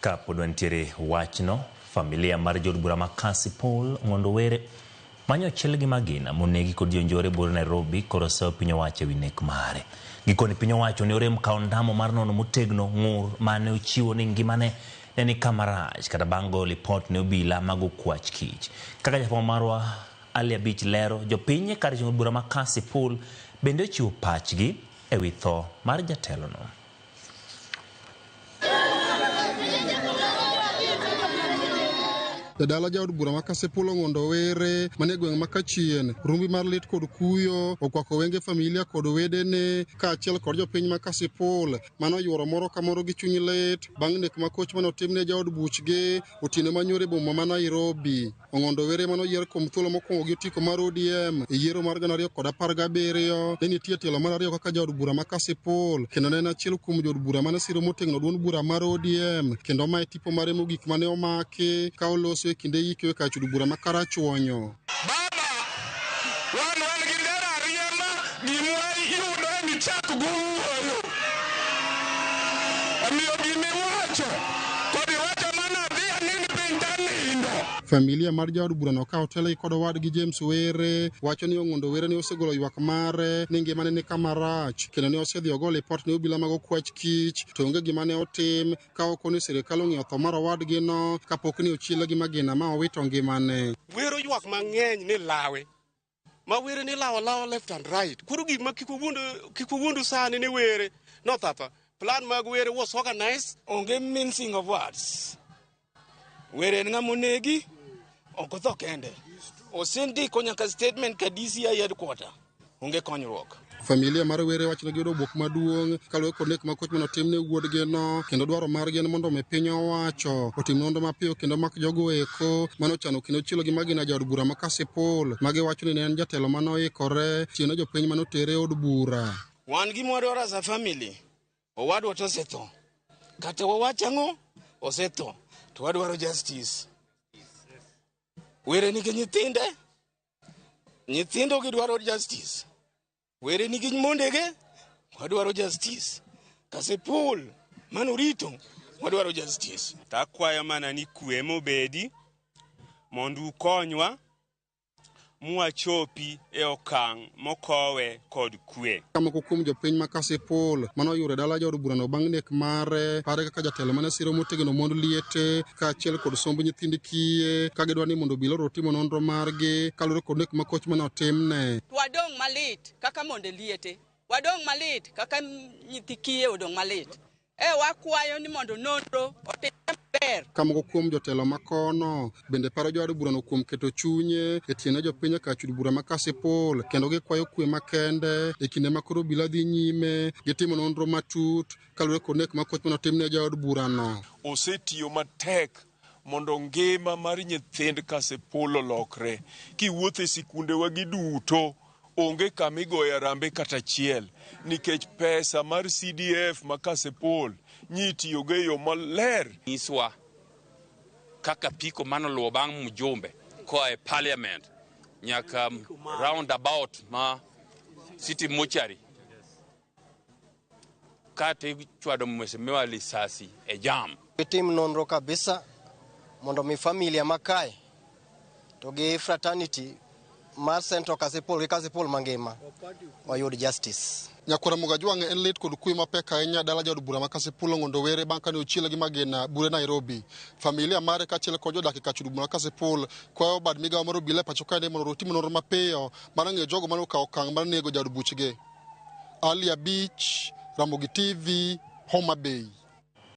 Kapod wantiere wachno, familia mar jod bura ma Paul Ong'ondo Were manyo chielgi magina monegi kod jonjore bur Nairobi koro seyo piny owacho ewi nek mare. Gikoni piny owacho ne orem kawo ndamo mar nono motegno ng'ur mane ochiwo ni ngimane ne ni kama rach kata bang' go lipot ne obila mag okwach kich. Kaka jafwambo marwa Abich lero, jopiny kar jod bura ma Paul bende ochiwo pachgi ewi tho mar jatelono. Jadala jaod bura ma Paul Ong'ondo Were mane gweng' ma Kachien rumbi mar lit kod kuyo okwako wenge familia kod wedene kaachiel kod jopiny ma Paul mano yuoro moro ka moro gi chuny lit bang' nek makoch mano timne jaod buchgi otieno manyore boma ma Nairobi. Ong'ondo Were mano yier kuom thuolo mokwongo gi otiko mar ODM e yiero mar 2017 ne nitie tielo mar ariyo kaka jaod bura ma Paul kendo ne en achiel kuom jod bura mane siro motegno duond bura mar ODM kendo mae tipo mare mogik mane omaki ka oloso e kinde yike ka chud bura ma Karachuonyo. Baba, wan gi ndara riema gimwa yudo ni chak guoyo. Amiyo gimiwacho, kod iwacho mana dhi anini piny tanindo. Familia mar jaod bura no ka otelo kod owadgi James Were wacho ni Ong'ondo Were ne osegolo ywak mare ni ngimane ni kama rach kendo ne osedhi ogolo lipot ne obila mag okwach kich to onge gima ne otim ka ok ni sirikal ong'iyo tho mar owadgi no kapok ni ochiele gi magina ma owito ngimane. Wero ywak mang'eny ni lawe ma Were ni lawo left and right. Koro gik ma kik wuondu sani ni Were no tata plan mag Were was organized. Onge mincing of words. Were nga monegi ok tho kende. Osendiko nyaka statement ka DCI headquarter. Onge konyruok. Familia mar Were wacho ni giyudo bwok maduong' kaluwore kod nek makoch mano timne wuodgi no kendo dwaro margi en mondo mi piny owacho otim nonro mapiyo kendo mak jogo eko mano chano kendo chielo gi magina jaod bura ma Paul magi wacho ni ne en jatelo mano oikore tiyo ne jopiny mano tere od bura. Wan gi mwadwaro as a family. Owadwa to osetho. Kata wawacho ang'o osetho. To wadwaro justice. Were nigi nyithinde. Nyithindo gidwaro justice. Were nigi mondege. Wadwaro justice. Paul mano rito. Wadwaro justice. Takwayo mana ni kwe mobedi mondo ukonywa muachopi e okang mokowe kod kwe. Kamoko kuom jopiny ma Paul mano yure dala jaod bura no bang' nek mare pare kaka jatelo mane siro motegno mondo liete kaachiel kod somb nyithind kiye ka gidwa ni mondo obila otimo nonro margi kaluwore kod nek makoch mane otimne. Wadong' malit kaka mondo liete. Wadong' malit kaka nyithi kiye odong' malit. Wakwayo ni mondo nonro otim ber. Kamoko kuom jotelo makono bende paro jaod bura no kuom keto chunye e tiene jopiny ka chud bura ma Paul kendo gikwayo kwe makende e kinde ma koro obila dhi nyime gitimo nonro matut kaluwore kod nek makoch mano timne jaod bura no. Osetiyo matek mondo ngima mar nyithind Paul olokre. Kiwuotho e sikunde wa giduto onge kamigoya rambe kata chiel nikech pesa mar CDF ma Paul nyitiyo ge yo maler. Iswa kaka piko mano luwo bang' mjumbe koa e parliament nyaka roundabout ma city mortuary kate chwado mheshimiwa lisasi e jam. Tim nonro kabisa mondo mi familia makae to gi fraternity mar Central Paul gi Paul mangima oyud justice. Nyakora Mugajwang' en lit kod kuyo mapek ahinya dala jaod bura ma Paul Ong'ondo Were bang' kane ochiele gi magina bure Nairobi. Familia mare kaachiel kod jodak ka chud bura ma Paul kwayo bad migawo mar obila pacho kae ni mondo otim nonro mapiyo mar ng'eyo jogo mane okawo okang' mar nego jaod buchgi. Abich, Ramogi TV, Homa Bay.